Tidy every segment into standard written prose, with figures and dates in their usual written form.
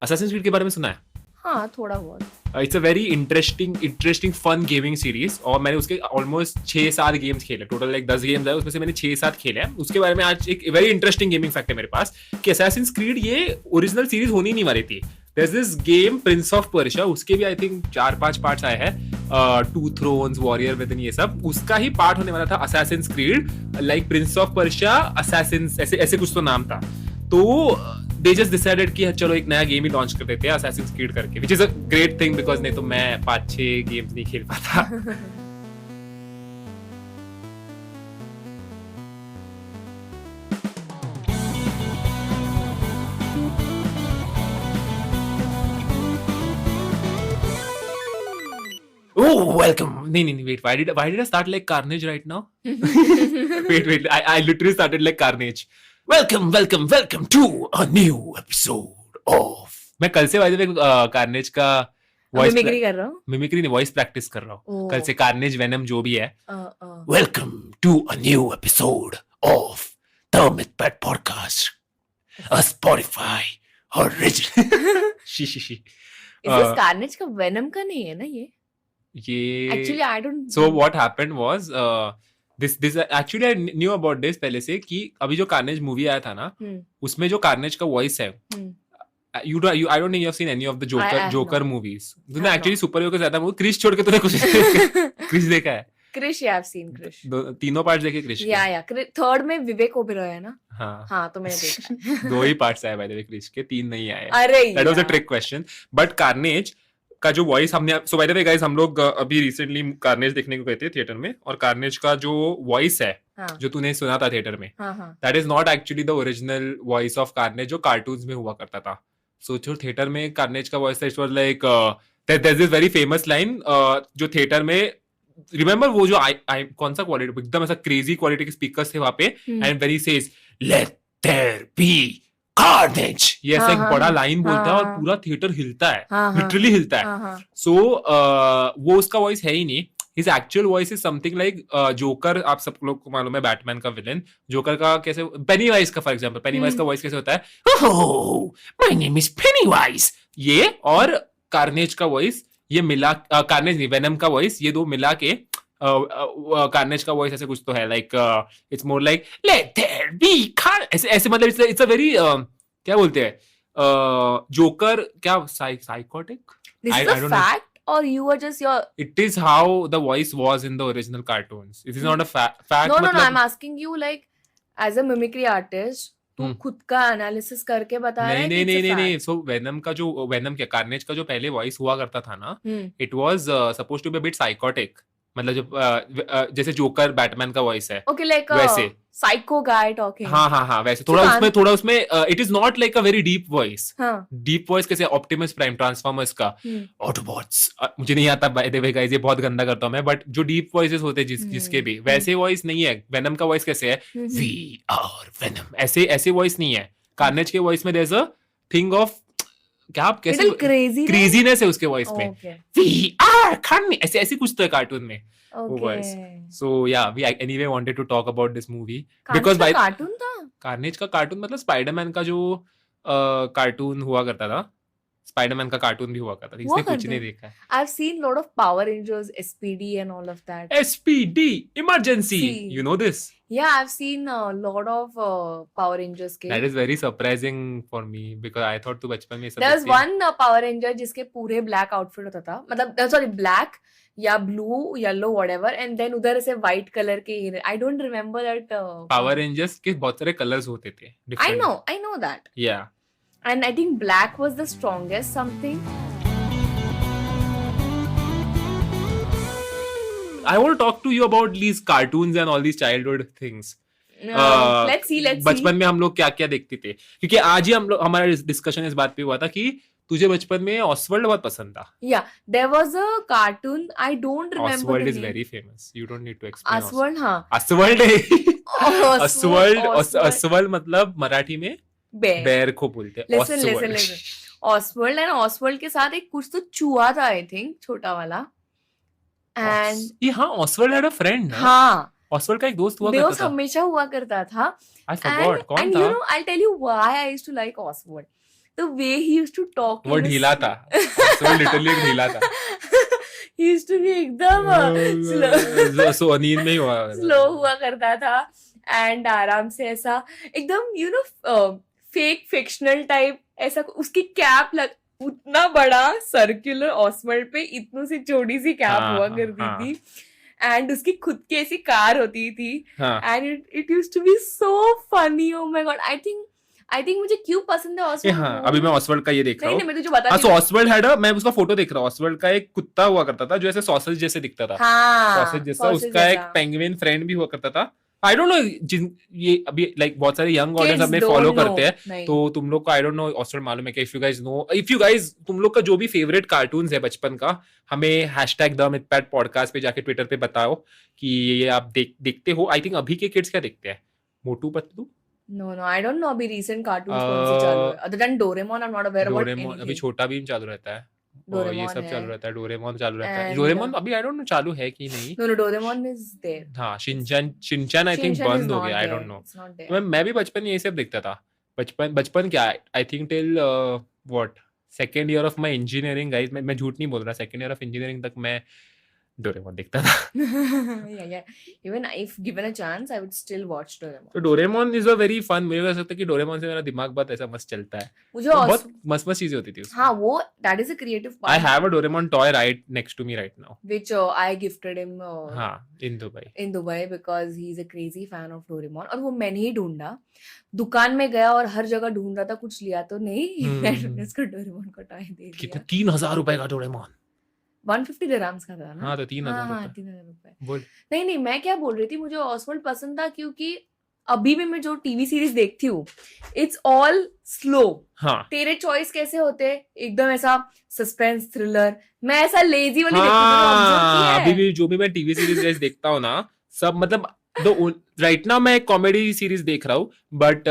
Assassin creed के बारे में सुना है? हाँ थोड़ा बहुत। It's a very interesting fun gaming series और मैंने उसके ऑलमोस्ट 6-7 गेम्स खेले, टोटल लाइक 10 गेम्स है, उसमें से मैंने 6-7 खेले हैं। उसके बारे में आज एक वेरी इंटरेस्टिंग गेमिंग फैक्ट है मेरे पास कि असैसिन क्रीड ये ओरिजिनल सीरीज होनी नहीं वाली थी। There's this game Prince of Persia, उसके भी आई थिंक 4-5 पार्ट्स आए हैं, Two Thrones, Warrior Within, ये सब उसका ही पार्ट होने वाला था Assassin Creed, like Prince of Persia assassin, ऐसे ऐसे कुछ तो नाम था। तो they just decided कि चलो एक नया गेम ही लॉन्च कर देते हैं Assassin's Creed करके, which is a great thing because नहीं तो मैं 5-6 गेम्स नहीं खेल पाता। Oh, welcome. नहीं, wait. Why did I start like Carnage right now? Wait. I literally started like Carnage. Welcome to a new episode of. मैं कल से by the way Carnage का वॉइस मिमिक्री कर रहा हूँ। मिमिक्री नहीं, वॉइस प्रैक्टिस कर रहा हूँ कल से। Carnage, Venom जो भी है। Welcome to a new episode of the Mythpad Podcast, a Spotify original. She. इस कार्नेज का वेनम का नहीं है ना ये? Actually I don't. So what happened was this actually I knew about this पहले से कि अभी जो कार्नेज मूवी आया था ना, उसमें जो कार्नेज का वॉइस है, I don't think you have seen any of the Joker movies. तूने एक्चुअली सुपर हीरो के ज्यादा मूवी, क्रिश छोड़ के तूने कुछ क्रिश देखा है? Krish, yeah, I've seen Krish. तीनों पार्ट्स देखे क्रिश के? Yeah. थर्ड में विवेक ओबेरॉय है ना? हाँ तो मैंने देखा है। 2 ही पार्ट्स आए बाय द वे क्रिश के, 3 नहीं आए। अरे that was a trick question. But carnage का जो वॉइस हमने, सो बाय द वे गाइस, हम लोग अभी रिसेंटली कार्नेज देखने को गए थे थिएटर में, और कार्नेज का जो वॉइस है, जो तूने सुना था थिएटर में, that is not actually the original voice of carnage जो कार्टून्स में हुआ करता था। सो जो थिएटर में कार्नेज का वॉइस था, it was like there is very famous line जो थिएटर में, रिमेंबर वो जो कौन सा क्वालिटी, एकदम ऐसा क्रेजी क्वालिटी के स्पीकर्स थे वहां पे, and very says let there be carnage, ये ऐसा एक बड़ा लाइन बोलता है और पूरा थिएटर हिलता है, लिटरली हिलता है। सो वो उसका वॉइस है ही नहीं। His actual voice is something like joker, आप सब लोग को मालूम है बैटमैन का विलेन जोकर का कैसे, पेनीवाइज का फॉर एग्जांपल, पेनीवाइज का वॉइस कैसे होता है, माय नेम इज पेनीवाइज, ये, और कार्नेज का वॉइस ये मिला, कार्नेज नहीं, वेनम का वॉइस, ये दो मिला के कार्नेज का वॉइस ऐसे कुछ तो है, like it's more like let there be car, ऐसे मतलब इट्स अ वेरी क्या बोलते हैं, जोकर क्या psychotic, This is a fact or you are just your. It is how the voice was in the original cartoons. It is not a fact. No, I'm asking you like as a mimicry artist, तू खुद का analysis करके बता रहा है? नहीं। सो venom का जो, वेनम क्या, कार्नेज का जो पहले वॉइस हुआ करता था ना, it was supposed to be a bit psychotic, मतलब जो जैसे जोकर बैटमैन का वॉइस है, ओके, लाइक वैसे साइको गाय टॉकिंग। हाँ वैसे थोड़ा उसमें it is not like a very deep voice. Deep voice कैसे, ऑप्टिमस प्राइम, ट्रांसफॉर्मर्स का, ऑटोबॉट्स, मुझे नहीं आता बाय द वे गाइस, ये बहुत गंदा करता हूं मैं, बट जो डीप वॉइसेस होते हैं जिसके भी, वैसे वॉइस नहीं है। वेनम का वॉइस कैसे है, वी आर वेनम, ऐसे वॉइस नहीं है। कार्नेज के वॉइस में there is a thing of क्या, आप कैसे क्रेजीनेस है उसके वॉइस में, वी आर कार्नेज, ऐसे कुछ तो है कार्टून में वो voice. So yeah we anyway wanted to talk about this movie because by cartoon था, कार्नेज का कार्टून मतलब स्पाइडरमैन का जो कार्टून हुआ करता था, स्पाइडरमैन का कार्टून भी हुआ करता था, इसने कुछ नहीं देखा है। I have seen lot of power rangers, SPD and all of that. SPD emergency, you know this? Yeah, I've seen a lot of Power Rangers के। That is very surprising for me because I thought तू बचपन में सब। There was one Power Ranger जिसके पूरे black outfit होता था, मतलब sorry black या blue, yellow, whatever, and then उधर से white color के, I don't remember that। Power Rangers के बहुत सारे colors होते थे। I know that। Yeah। And I think black was the strongest something। I want to talk to you about these cartoons and all these childhood things. Let's see। बचपन में हम लोग क्या क्या देखते थे, क्योंकि आज ही हमारा डिस्कशन इस बात पे हुआ था कि तुझे बचपन में ऑसवर्ल्ड बहुत पसंद था। Yeah, there was a cartoon, I don't remember the name। Oswald is very famous. You don't need to explain. Oswald, हाँ। Oswald मतलब मराठी में बेर को बोलते हैं। Listen। Oswald and Oswald के साथ एक कुछ तो चूहा था, I think, छोटा वाला। And ये हाँ, Oswald had a friend ना? हाँ, Oswald का एक दोस्त हुआ करता था। हमेशा हुआ करता था। I forgot, कौन था? And you know, I'll tell you why I used to like Oswald. the way he used to talk. वो ढीला था, वो लिटरली ढीला था. He used to be एकदम slow. सो नींद में ही हुआ. स्लो हुआ करता था एंड आराम से ऐसा एकदम फेक फिक्शनल टाइप ऐसा. उसकी कैप लग उतना बड़ा सर्कुलर ऑसवर्ल्ड पे इतनी सी छोटी सी कैप हुआ करती थी एंड उसकी खुद की ऐसी कार होती थी and it used to be so funny. Oh my God. I think मुझे क्यों पसंद है ऑसवर्ल्ड. हाँ, अभी मैं ऑसवर्ल्ड का ये देख रहा हूँ. नहीं मैं तुझे बता. हाँ, सो ऑसवर्ल्ड हैड मैं उसका फोटो देख रहा हूँ. ऑसवर्ल्ड का एक कुत्ता हुआ करता था जो ऐसे सॉसेज जैसे दिखता था. सॉसेज जैसा. उसका एक पेंगुइन फ्रेंड भी हुआ करता था. आई डोंट नो ये अभी लाइक बहुत सारे यंग ऑडियंस हमें फॉलो करते हैं, तो तुम लोग को आई डोंट नो ऑसवर्ल्ड मालूम है क्या? इफ यू गाइज तुम लोग का जो भी फेवरेट कार्टून्स है बचपन का, हमें #द पॉडकास्ट पे जाके ट्विटर पे बताओ कि ये आप देखते हो. आई थिंक अभी के किड्स क्या देखते हैं? Motu Patlu. No, I don't know अभी recent cartoons कौन से चालू है. Other than Doraemon, I'm not aware about anything. अभी छोटा भीम चालू रहता है. और ये सब चालू रहता है. डोरेमोन चालू रहता है. And डोरेमोन अभी आई डोंट नो चालू है कि नहीं. No, Doraemon is there. हाँ, Shinchan I think Shinchan is बंद हो not गया. आई there. Don't know. It's not there. मैं भी बचपन में ये सब देखता था. बचपन क्या, I think till what second year of my engineering guys. मैं झूठ नहीं बोल रहा. सेकेंड ईयर ऑफ इंजीनियरिंग तक मैं डोरेमोन देखता था. Yeah. Even if given a chance, I would still watch Doraemon. तो Doraemon is a very fun. मुझे लग सकता है कि डोरेमोन से मेरा दिमाग बहुत ऐसा मस्त चलता है. मुझे तो बहुत मस्त चीजें होती थी उसमें. हाँ वो that is a creative part. I have a Doraemon toy right next to me right now. Which I gifted him हाँ, in Dubai because he's a crazy fan of Doraemon. और वो मैंने ही ढूंढा. दुकान में गया और हर जगह ढूंढ रहा था, कुछ लिया तो नहीं. मैंने उसको डोरेमोन का टॉय दे दिया. कितना 3,000 रुपए का डोरेमोन. 150 dirhams का था ना. हाँ, तो 3,000 हाँ, रुपए. 3,000 रुपए. बोल. नहीं मैं क्या बोल रही थी, मुझे ऑसवर्ल्ड पसंद था क्योंकि अभी भी मैं जो टीवी सीरीज देखती हूँ इट्स ऑल स्लो. हाँ, तेरे चॉइस कैसे होते एकदम ऐसा सस्पेंस थ्रिलर. मैं ऐसा लेजी वाली देखती हूँ. मैंने observe किया है. अभी भी जो भी मैं टीवी सीरीज देखता हूँ ना, सब मतलब राइट नाउ मैं कॉमेडी सीरीज देख रहा हूँ, बट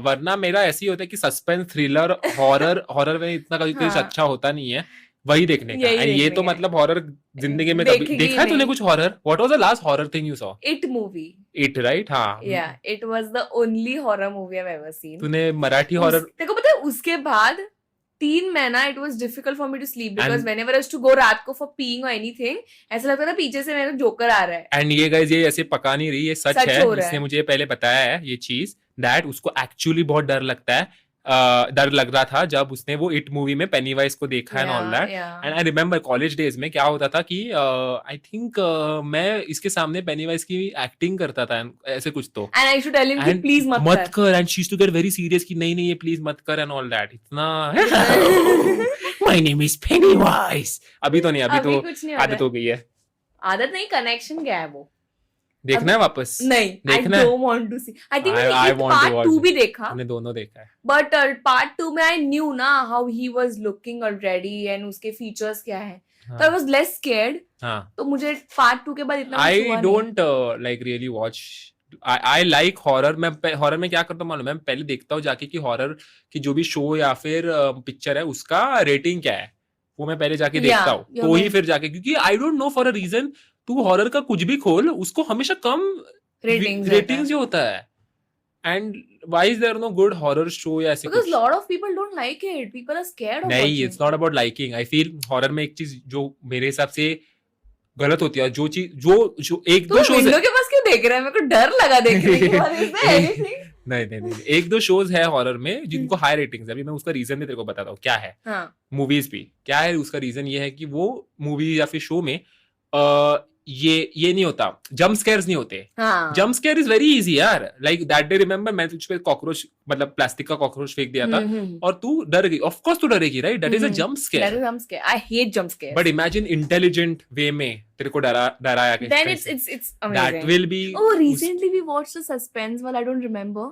वरना मेरा ऐसे ही होता है कि सस्पेंस थ्रिलर हॉरर में इतना कभी कुछ अच्छा होता नहीं है. वही देखने का. यही And ये देखने तो का. मतलब हॉरर जिंदगी में कभी देखेगी देखा है तूने नहीं. कुछ horror? What was the last horror thing you saw? It movie. It right. हाँ, Yeah, it was the only horror movie I've ever seen. तूने मराठी हॉरर. देखो पता है उसके बाद 3 महीना it was difficult for me to sleep because And- whenever I used to go रात को for peeing or anything, ऐसा लगता था पीछे से मेरा जोकर आ रहा है. एंड ये गाइस ये ऐसे पका नहीं रही, ये सच सच है. हो रहा इसने है. मुझे पहले बताया है ये चीज, दैट उसको एक्चुअली बहुत डर लगता है. डर लग रहा था जब उसने वो इट मूवी में पेनीवाइज को देखा and all that. And I remember college days में क्या होता था कि आई थिंक मैं इसके सामने पेनीवाइज की एक्टिंग करता था ऐसे कुछ तो. And I used to tell him कि And please मत कर. And she used to get very serious कि नहीं ये प्लीज मत कर एंड ऑल दैट. इतना माय नेम इज पेनीवाइज. अभी तो नहीं, अभी तो कुछ नहीं हो रहा आदत है. हो गई है. आदत नहीं, कनेक्शन क्या है वो. देखना है वापस. नहीं, I देखना है. don't want to see. I think I मैंने want to part watch 2 it. भी देखा. मैंने दोनों देखा है. But part 2 में I knew ना how he was looking already and उसके features क्या है. तो I was less scared. हाँ. तो मुझे part 2 के बाद इतना कुछ I हुआ नहीं. don't like really watch. I like horror. मैं हॉरर में क्या करता हूँ मालूम है? मैं पहले देखता हूँ जाके कि हॉरर की जो भी शो या फिर पिक्चर है उसका रेटिंग क्या है, वो मैं पहले जाके देखता हूँ. तो ही फिर जाके, क्योंकि I don't know for a reason तू हॉरर का कुछ भी खोल उसको हमेशा कम रेटिंग्स ही होता है. And why is there no good horror show या ऐसे Because कुछ? lot of people don't like it. People are scared of नहीं, watching. It's not about liking. I feel horror में एक चीज जो मेरे हिसाब से गलत होती है, जो चीज जो एक तू दो शोज विंडो के पास क्यों देख रहा है? मेरे को डर लगा देखने के बाद. Is there anything? नहीं, एक दो शोज है हॉरर में जिनको हाई रेटिंग्स है. अभी मैं उसका रीजन भी तेरे को बताता हूँ क्या है. हाँ. मूवीज भी क्या है उसका रीजन, ये है कि वो मूवी या फिर शो में ये नहीं होता, जंप स्केयर्स नहीं होते. हाँ. Jump scare is very easy यार. लाइक दैट डे रिमेम्बर मैं तुझ पे कॉकरोच मतलब प्लास्टिक का कॉकरोच फेंक दिया था और तू डर गई. ऑफ कोर्स तू डरेगी right. That is a jump That scare. is jump scare. I hate jump scares. But imagine intelligent way में तेरे को डराया गया. Then it's amazing. That will be. Oh, recently we watched a suspense one. I don't remember.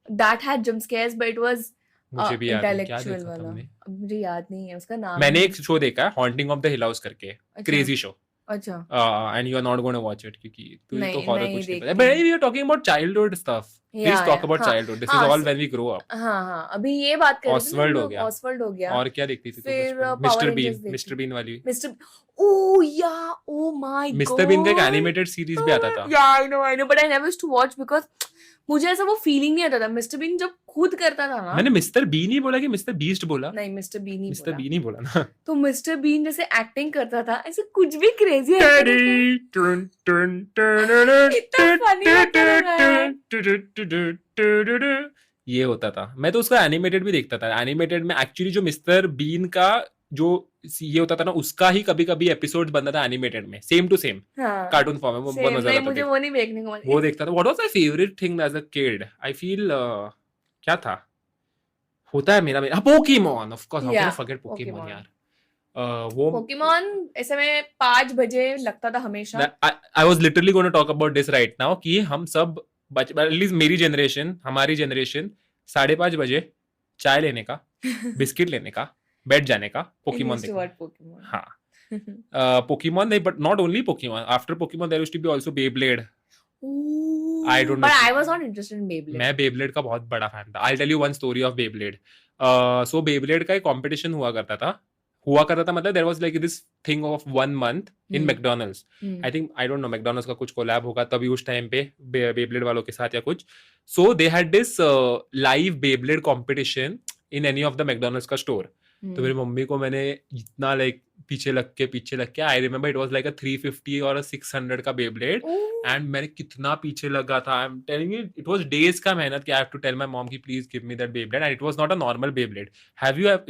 That had jump scares, but it was मुझे भी याद नहीं क्या intellectual देखा था वाला. हमने. अब मुझे याद नहीं है उसका नाम. मैंने एक शो देखा है haunting of the Hill House करके, क्रेजी शो. अच्छा. And you are not gonna watch it क्योंकि तू तो नहीं, हॉरर नहीं कुछ नहीं देखती. पता. But we are talking about childhood stuff. Please talk about हाँ चाइल्डहुड, दिस इज हाँ all when we grow up. हाँ अभी ये बात कर रहे थे ऑसवर्ल्ड ना, हो गया. ऑसवर्ल्ड हो गया. और क्या देखती थी तू फिर बचपन में? पावर मिस्टर रेंजर्स बीन, देखी. मिस्टर बीन वाली. मिस्टर ओ या ओ माय मिस्टर बीन का एक गॉड. एनिमेटेड सीरीज भी आता था. Yeah I know but I never used to watch because मुझे ऐसा वो फीलिंग नहीं आता था. मिस्टर बीन जब खुद करता था ना. मैंने मिस्टर बीन ही बोला कि मिस्टर बीस्ट बोला? नहीं मिस्टर बीन ही मिस्टर बोला. बीन ही बोला ना. तो मिस्टर बीन जैसे एक्टिंग करता था ऐसे कुछ भी क्रेजी इतना funny लगता था. ये होता था. मैं तो उसका एनिमेटेड भी देखता था. एनिमेटेड में एक्चुअली जो मिस्टर बीन का जो ये होता था ना, उसका ही कभी कभी एपिसोड बनता था एनिमेटेड में, same to same cartoon form में. वो बहुत मजा आता मुझे था. वो नहीं देखने को वो देखता था. What was my favourite thing as a kid? I feel क्या था, होता है मेरा Pokemon. Of course, how can I forget Pokemon यार. वो पोकेमॉन ऐसे में 5 बजे लगता था हमेशा. I was literally going to talk about this right now कि हम सब एटलीस्ट मेरी जनरेशन, हमारी जनरेशन 5:30 बजे चाय लेने का, बिस्किट लेने का, बैठ जाने का, पोकेमॉन देखने. हाँ, पोकेमॉन नहीं, but not only Pokemon. After Pokemon there used to be also Beyblade. I don't know. But I was not interested in Beyblade. मैं बेब्लेड का बहुत बड़ा फैन था. I'll tell you one story of Beyblade. So Beyblade का एक competition हुआ करता था मतलब there was like this thing of 1 month in McDonald's. I think, I don't know, McDonald's का कुछ कोलैब होगा तभी उस टाइम पे बेब्लेड वालों के साथ या कुछ. So they had this live Beyblade competition in any of the McDonald's का store. तो मेरी मम्मी को मैंने इतना लाइक पीछे लग के I remember it was like अ 350 और 600 का बेब्लेड. एंड मैंने कितना पीछे लगा था. I am telling you, it was days का मेहनत कि I have to tell my mom कि please give me that Beyblade. And it was not a normal Beyblade.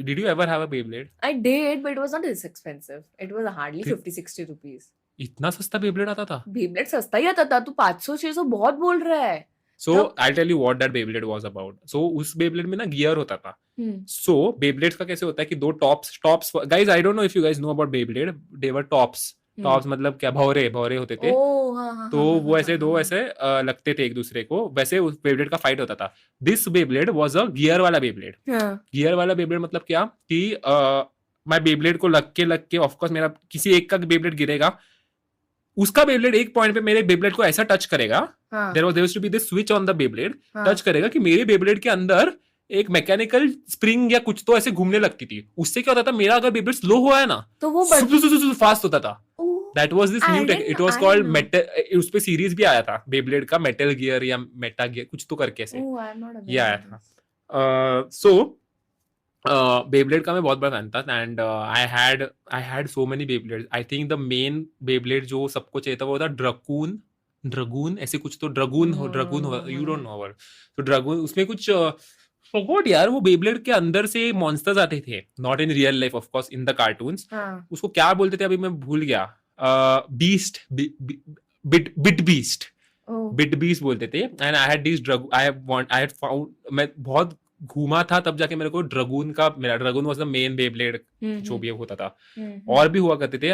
Did you ever have a Beyblade? I did, but it was not this expensive. It was hardly 50-60 rupees. इतना सस्ता Beyblade आता था? Beyblade सस्ता ही आता था. तू 500-600 बहुत बोल रहा है. So I'll tell you what that Beyblade was about. So उस Beyblade में ना गियर होता था. So Beyblades का कैसे होता है कि 2 tops, guys, I don't know if you guys know about Beyblade. They were tops. Tops मतलब क्या, भौरे होते थे. तो वो ऐसे 2 ऐसे लगते थे एक दूसरे को. वैसे उस Beyblade का फाइट होता था. This Beyblade was a gear वाला Beyblade. गियर वाला Beyblade मतलब क्या कि मैं Beyblade को लग के ऑफ कोर्स मेरा किसी एक का Beyblade गिरेगा, उसका Beyblade एक पॉइंट पे मेरे Beyblade को ऐसा टच करेगा. There used to be this switch on the Beyblade. Touch करेगा कि मेरे Beyblade के अंदर एक मैकेनिकल स्प्रिंग या कुछ तो ऐसे घूमने लगती थी. उससे क्या होता था, मेरा अगर Beyblade स्लो हुआ है ना तो वो फास्ट होता था. That was this new tech. It was called Metal. उस पे सीरीज भी आया था Beyblade का, मेटल गियर या मेटा गियर कुछ तो करके ऐसे ये आया था. So Beyblade का मैं बहुत बड़ा फैन था. And I had so many Beyblades. I think the main Beyblade जो सबको चाहिए था वो था ड्रगून ऐसे कुछ तो. Dragoon you don't know about. तो ड्रगून, उसमें कुछ फॉरगॉट यार, वो Beyblade के अंदर से मॉन्स्टर्स आते थे. Not in real life, of course, in the cartoons. उसको क्या बोलते थे अभी मैं भूल गया. बीस्ट, बिट बीस्ट बोलते थे. And I had this I had found, मैं बहुत घूमा था तब जाके मेरे को dragoon was the main Beyblade जो भी होता था. और भी हुआ करते थे,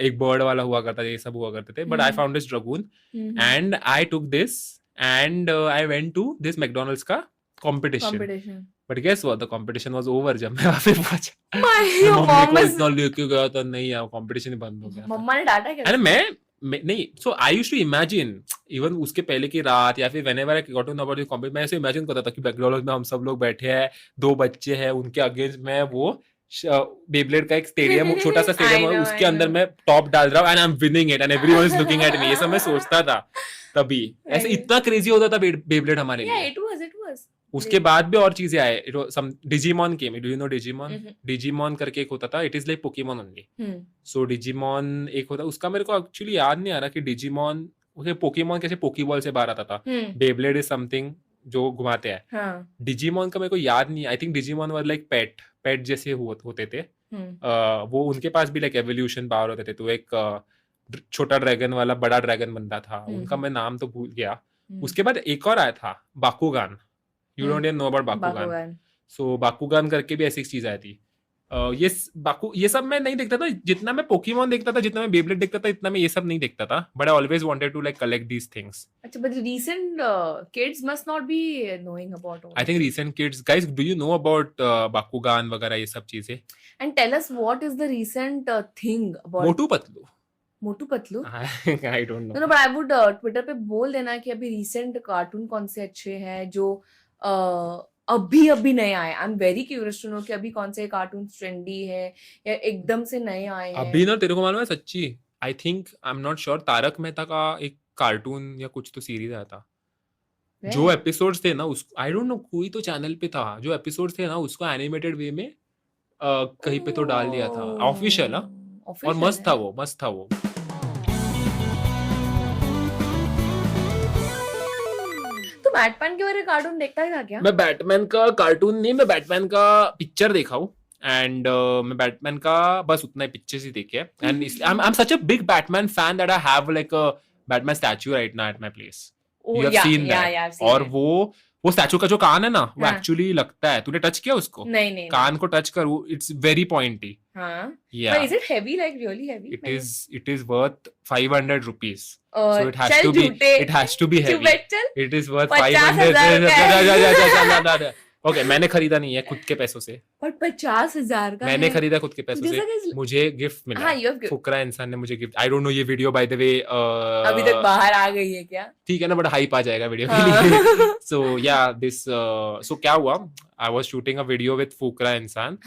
एक बर्ड वाला हुआ करता था, ये सब हुआ करते थे. But I found this Dragoon and I took this and I went to this McDonald's का competition. But guess what? The competition was over जब मैं वहाँ पे पहुंचा. मम्मी को इतना लेके गया था, नहीं यार competition ही बंद हो गया. मम्मा ने डांटा क्या? अरे मैं नहीं. So I used to imagine even उसके पहले की रात या फिर whenever I got to know about the competition, मैं ऐसे इमेजिन करता था कि मैकडॉनल्ड्स में हम सब लोग बैठे हैं, 2 बच्चे हैं, उनके अगेंस्ट मैं वो Beyblade का एक स्टेडियम, छोटा सा स्टेडियम है, उसके अंदर मैं टॉप डाल रहा हूँ and I'm winning it and everyone is looking at me. ये सब मैं सोचता था तभी. ऐसे इतना क्रेजी होता था Beyblade हमारे लिए. It was. उसके बाद भी और चीजें आए. Digimon came. Do you know Digimon? Digimon करके एक होता था. It is like Pokemon only. So Digimon एक होता, उसका मेरे को एक्चुअली याद नहीं आ रहा कि डिजीमॉन पोकेमॉन कैसे पोकेबॉल से बाहर आता था. Beyblade इज समथिंग जो घुमाते हैं. डिजीमॉन का मेरे को याद नहीं. I think Digimon was like पेट जैसे होते थे. वो उनके पास भी लाइक एवोल्यूशन पावर होते थे. तो एक छोटा ड्रैगन वाला बड़ा ड्रैगन बनता था. उनका मैं नाम तो भूल गया. उसके बाद एक और आया था, बाकुगान. You don't even know about Bakugan. So Bakugan करके भी ऐसी चीज आई थी. ये सब मैं नहीं देखता था. जितना मैं पोकेमॉन देखता था, जितना मैं Beyblade देखता था, इतना मैं ये सब नहीं देखता था. But I always wanted to like collect these things. अच्छा, but recent kids must not be knowing about all. I think recent kids, guys, do you know about Bakugan वगैरह ये सब चीजें? And tell us what is the recent thing about Motu Patlu. Motu Patlu? I don't know. No but I would Twitter पे बोल देना कि अभी recent cartoon कौन से अच्छे हैं जो अभी नए आए। I am very curious to know कि अभी कौन से कार्टून ट्रेंडी है या एकदम से नए आए हैं। अभी ना तेरे को मालूम है सच्ची, I think I am not sure, Tarak Mehta का एक कार्टून या कुछ तो सीरीज आया था, जो एपिसोड्स थे ना उस आई डोंट नो कोई तो चैनल पे था, जो एपिसोड्स थे ना उसको एनिमेटेड वे में कहीं पे तो डाल दिया था, ऑफिशियल है और मस्त था वो, मस्त था वो। तो बैटमैन के बारे में कार्टून देखता था क्या? मैं बैटमैन का कार्टून नहीं, मैं बैटमैन का पिक्चर देखा हूँ एंड मैं बैटमैन का बस उतना ही पिक्चर्स ही देखे and I am such a big Batman fan that I have like a Batman statue right now at my place. You have seen that? और वो स्टैचू का जो कान है ना वो एक्चुअली लगता है, तूने टच किया उसको? नहीं कान को टच कर, it's very pointy. Yeah. But is it heavy, like really heavy? It is worth 500 rupees. So it has to be heavy. It is worth 500. Okay, मैंने खरीदा नहीं है खुद के पैसों से। पर 50,000 का मैंने खरीदा खुद के पैसों से, मुझे गिफ्ट मिला। हाँ, you have gift. फुकरा इंसान ने मुझे गिफ्ट। आई डोंट नो ये वीडियो बाय द वे अभी तक बाहर आ गई है क्या? ठीक है ना, बड़ा हाइप आ जाएगा वीडियो के लिए। सो या दिस सो क्या हुआ, I was shooting a video with Fukra Insaan,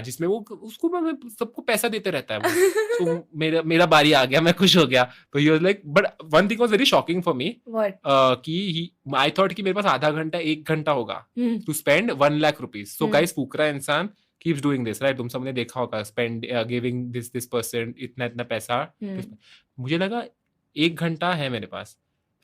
जिसमें वो उसको सबको पैसा देते रहता है वो। सो मेरा बारी आ गया, मैं खुश हो गया। तो he was like, but one thing was very shocking for me कि आई थॉट कि मेरे पास आधा घंटा 1 घंटा होगा to spend 1 lakh rupees. So guys, Fukra Insaan keeps doing this, right? तुम सबने देखा होगा, स्पेंड गिविंग दिस पर्सन इतना पैसा। मुझे लगा 1 घंटा है मेरे पास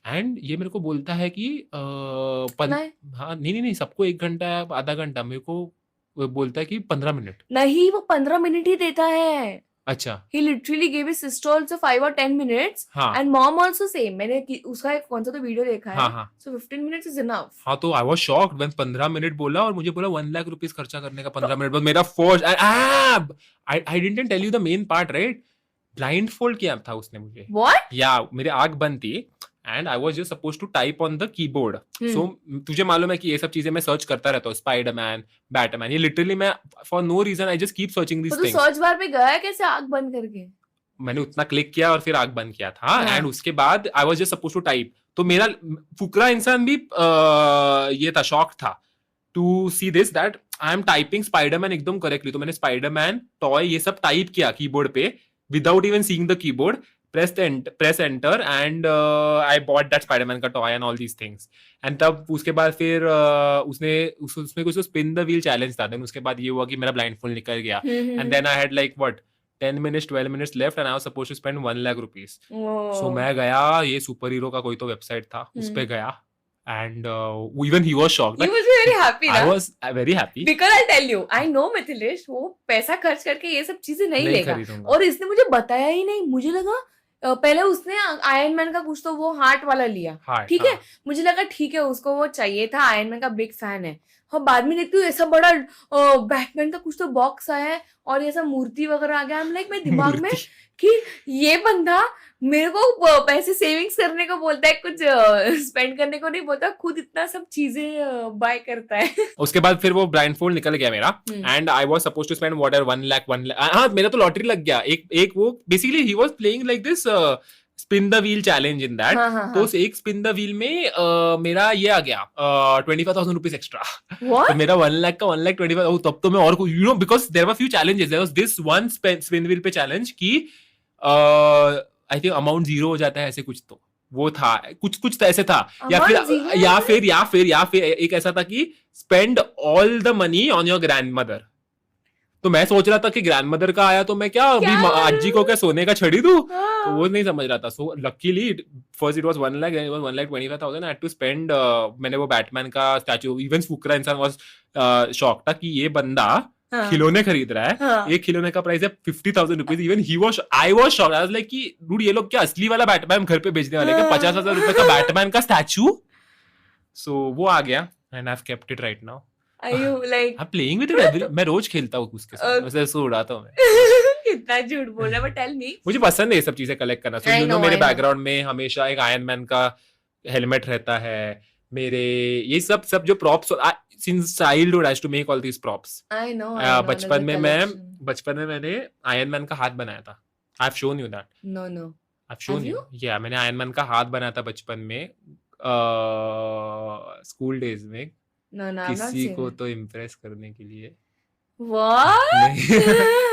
एंड ये मेरे को बोलता है कि हाँ नहीं सबको 1 घंटा आधा घंटा, मेरे को बोलता है कि 15 मिनट। नहीं, वो 15 मिनट ही देता है। अच्छा। He literally gave his sister also 5 or 10 minutes. हाँ. And mom also same. मैंने उसका एक कौन सा तो वीडियो देखा है। हाँ. So 15 minutes is enough. हाँ, तो I was shocked when 15 minute बोला और मुझे बोला 1 लाख रुपीस खर्चा करने का 15 मिनट बाद। मेरा first I didn't tell you the main part, right? Blindfold किया था उसने मुझे। What? या मेरी आंख बंद थी and I was just supposed to type on the keyboard. So तुझे मालूम है कि ये सब चीजें मैं सर्च करता रहता हूँ, स्पाइडरमैन, बैटमैन, ये लिटरली मैं for no reason I just keep searching these things. तो सर्च बार पे गया कैसे आंख बंद करके? मैंने उतना क्लिक किया और फिर आंख बंद किया था एंड उसके बाद I was just supposed to type. तो मेरा फुकरा इंसान भी ये था, शॉक था to see this that I am typing Spiderman एकदम करेक्टली। तो मैंने स्पाइडरमैन टॉय ये सब टाइप किया कीबोर्ड पे without even seeing the keyboard. press enter and I bought that Spider-Man का toy and all these things. And तब उसके बाद फिर उसमें कुछ spin the wheel challenge था। then उसके बाद ये हुआ कि मेरा blindfold निकल गया and then I had like what 10 minutes 12 minutes left and I was supposed to spend 1 lakh rupees. So मैं गया, ये सुपर हीरो का कोई तो वेबसाइट था, उस पे गया and even he was shocked. He was very happy. I was very happy because I'll tell you, I know Mithilesh वो पैसा खर्च करके ये सब चीजें नहीं लेगा और इसने मुझे बताया ही नहीं। मुझे लगा पहले उसने आयरन मैन का कुछ तो वो हार्ट वाला लिया, ठीक है, मुझे लगा ठीक है उसको वो चाहिए था, आयरन मैन का बिग फैन है। और बाद में देखती हूँ ऐसा बड़ा बैटमैन का कुछ तो बॉक्स आया है और ऐसा मूर्ति वगैरह आ गया। लाइक मेरे दिमाग में कि ये बंदा मेरे को पैसे सेविंग्स करने को बोलता है, कुछ स्पेंड करने को नहीं बोलता, खुद इतना सब चीजें बाय करता है। उसके बाद फिर वो ब्लाइंडफोल्ड निकल गया मेरा and I was supposed to spend what 1 lakh. हाँ, मेरा तो लॉटरी लग गया। एक वो बेसिकली ही was playing like this spin the wheel challenge in that. तो उस एक स्पिन द व्हील में मेरा ये आ गया 25,000 रुपीज एक्स्ट्रा। तो मेरा 1 लाख का 1,25,000। तब तो मैं और you know because there were few challenges, there was this one spin wheel पे चैलेंज की आई थिंक अमाउंट 0 हो जाता है, ऐसे कुछ तो वो था, कुछ तो ऐसे था। या फिर एक ऐसा था कि spend all the money on your grandmother. तो मैं सोच रहा था कि ग्रैंडमदर का आया तो मैं क्या अभी आजी को क्या सोने का छड़ी दूं, तो वो नहीं समझ रहा था। So luckily first it was 1 lakh, then it was 1,25,000 I had to spend. मैंने वो बैटमैन का स्टैचू, इवन फुकरा इंसान वाज शॉक था कि ये बंदा खिलौने खरीद रहा है। एक खिलौने का प्राइस है 50,000 rupees. Even I was shocked. I was like कि डूड ये लोग क्या असली वाला बैटमैन घर पे बेचने वाले क्या? 50,000 रुपए का बैटमैन का स्टैचू। सो वो आ गया and I have kept it right now. Are you like I'm playing with it मैं रोज खेलता हूँ उसके साथ, वैसे ऐसे उड़ाता हूँ मैं। कितना झूठ बोल रहा है, but tell me। मुझे पसंद है ये सब चीजें कलेक्ट करना। So you know मेरे बैकग्राउंड में हमेशा एक आयरन मैन का हेलमेट रहता है, मेरे ये सब जो props since childhood I used to make all these props. I know, बचपन में मैंने आयरन मैन का हाथ बनाया था I've shown you that. No. I've shown Have you. Yeah, मैंने आयरन मैन का हाथ बनाया था बचपन में स्कूल डेज में No, I've not किसी seen को it. तो इम्प्रेस करने के लिए. What?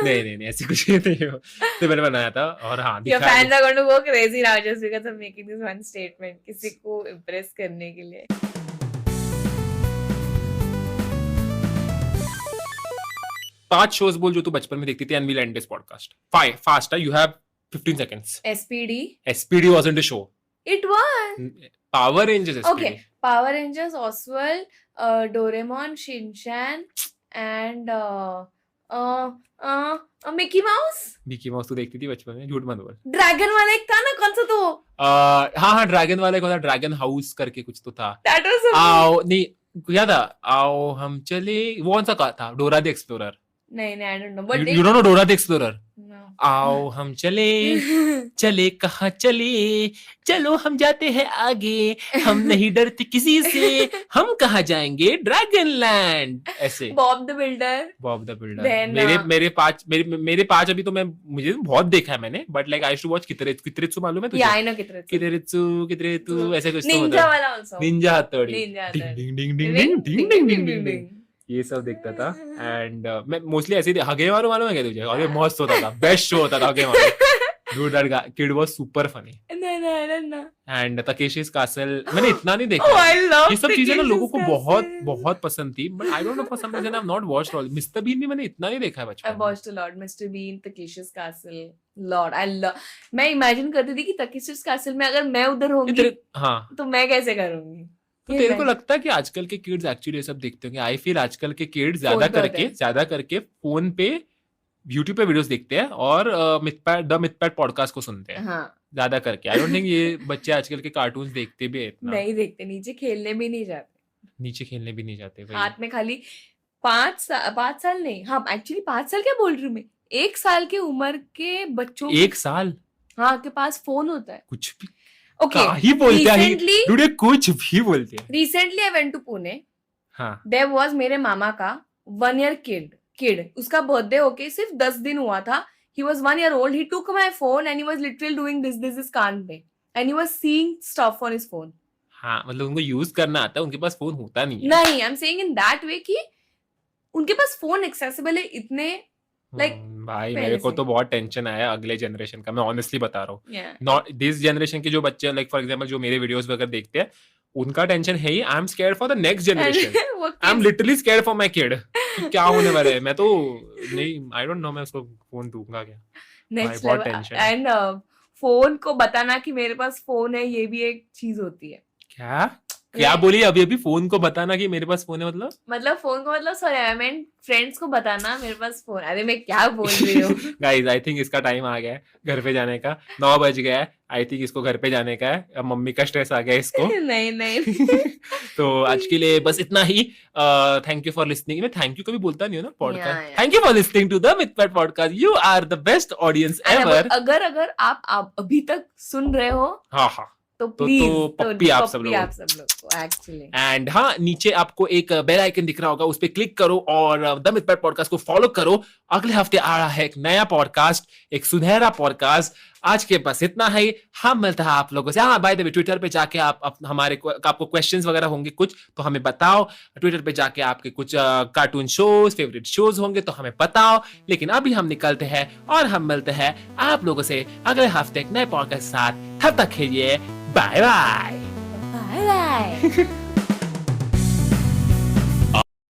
नहीं ऐसी कुछ नहीं हो. तो मैंने बनाया था और हाँ Your दिखाया. fans are going to go crazy now just because I'm making this one statement. किसी को impress करने के लिए. 5 shows बोल जो तू बचपन में देखती थी and we'll end this podcast. 5 fast. You have 15 seconds. SPD. SPD wasn't a show. It was. Power Rangers SPD. Okay. Power Rangers, Oswald, Doraemon, Shinchan, and Mickey Mouse. Mickey mouse तू देखती थी बचपन में झूठ मत बोल. ड्रैगन वाला एक था ना, कौन सा तो? हाँ ड्रैगन वाले को था ड्रैगन हाउस करके कुछ तो था. That was a आओ नहीं क्या था आओ हम चले वो कौन सा था डोरा द एक्सप्लोरर. नहीं I don't know. But You don't know Dora the explorer. no. आओ हम चले कहाँ चले चलो हम जाते हैं आगे हम नहीं डरते किसी से हम कहाँ जाएंगे ड्रैगन लैंड ऐसे. Bob the Builder. Bob the builder. Then, मेरे 5 अभी तो मुझे बहुत देखा है मैंने but like I used to watch Kiteretsu मालूम है तुझे. Yeah, I know कितरित्सु ऐसे कुछ तो Ninja होता है. वाला also. निंजा हथौड़ी. Ninja डिंग हथौड़ी. डिंग डिंग Ring, डिंग डिंग डिंग डिंग डिंग ये सब देखता था एंड मैं मोस्टली ऐसे ही हगे मारू मालूम है क्या तुझे. हगे मस्त होता था बेस्ट शो होता था हगे मारू. Dude, that kid was super funny. No, I don't know. And Takeshi's Castle मैंने इतना नहीं देखा. Oh, I love ये सब चीजें ना लोगों को Takeshi's बहुत Castle. बहुत पसंद थी but I don't know for some reason I've not watched all. Mr. Bean भी मैंने इतना नहीं देखा है बचपन I've में. watched a lot. Mr. Bean, Takeshi's Castle. Lord, I love. मैं imagine करती थी कि Takeshi's Castle में अगर मैं उधर होंगी हाँ तो मैं कैसे करूंगी. तो तेरे को लगता है कि आजकल के किड्स एक्चुअली ये सब देखते होंगे. आई फील आजकल के किड्स ज्यादा करके फोन पे यूट्यूब पे वीडियोस देखते हैं और द मिथपैट पॉडकास्ट को सुनते हैं हाँ. ज्यादा करके. आई डोंट थिंक ये बच्चे आजकल के कार्टून्स देखते भी है इतना. नहीं देखते, नीचे खेलने भी नहीं जाते. नीचे खेलने भी नहीं जाते भाई. हाथ में खाली 5 साल नहीं, हाँ एक्चुअली 5 साल क्या बोल रही हूँ मैं, 1 साल के उम्र के बच्चों 1 साल हाँ के पास फोन होता है. कुछ भी ओके. ही बोलते हैं Recently, डूडे कुछ भी बोलते हैं. recently I went to Pune. हाँ There was मेरे मामा का 1 year kid. उसका बर्थडे होके सिर्फ 10 दिन हुआ था. He was 1 year old. He took my phone and he was literally doing this कान पे and he was seeing stuff on his phone. हाँ मतलब उनको यूज करना आता है उनके पास फोन होता नहीं है. नहीं, I'm saying in that way कि उनके पास फोन एक्सेसिबल है इतने like भाई पहले मेरे को से. तो बहुत टेंशन आया अगले जनरेशन का. मैं ऑनेस्टली बता रहा हूँ. yeah. नॉट दिस जनरेशन के जो बच्चे लाइक फॉर एग्जांपल जो मेरे वीडियोस वगैरह देखते हैं उनका टेंशन है ही. I am scared for the next generation. वो I am kids- literally scared for my kid. क्या होने वाला है. मैं तो नहीं आई डोंट नो मैं उसको फोन दूंगा क्या. next बहुत level. tension है. And फोन को बताना कि मेरे पास फोन है ये भी एक चीज होती है. क्या बोली अभी फोन को बताना कि मेरे पास फोन है मतलब फोन को मतलब सॉरी आई मीन फ्रेंड्स को बताना मेरे पास फोन. अरे मैं क्या बोल रही हूँ. गाइस आई थिंक इसका टाइम आ गया है घर पे जाने का. 9 बज गया है. आई थिंक इसको घर पे जाने का है. अब मम्मी का स्ट्रेस आ गया इसको. नहीं तो आज के लिए बस इतना ही. Thank you for listening. मैं थैंक यू कभी बोलता नहीं हूँ ना podcast. Yeah. Thank you for listening to the Mythpat podcast. You are the best audience ever. अगर आप अभी तक सुन रहे हो हाँ तो प्लीज पप्पी आप सब लोग को एक्चुअली. एंड हाँ नीचे आपको एक बेल आइकन दिख रहा होगा उस पर क्लिक करो और द मिथपैट पॉडकास्ट को फॉलो करो. अगले हफ्ते आ रहा है एक नया पॉडकास्ट एक सुनहरा पॉडकास्ट. आज के बस इतना है. हम मिलता है आप लोगों से. हाँ बाय द वे ट्विटर पे जाके आप हमारे आपको क्वेश्चंस वगैरह होंगे कुछ तो हमें बताओ. ट्विटर पे जाके आपके कुछ कार्टून शोज फेवरेट शोज होंगे तो हमें बताओ. लेकिन अभी हम निकलते हैं और हम मिलते हैं आप लोगों से अगले हफ्ते एक नए पॉडकास्ट के साथ. तब तक के लिए बाय बाय. Bye bye.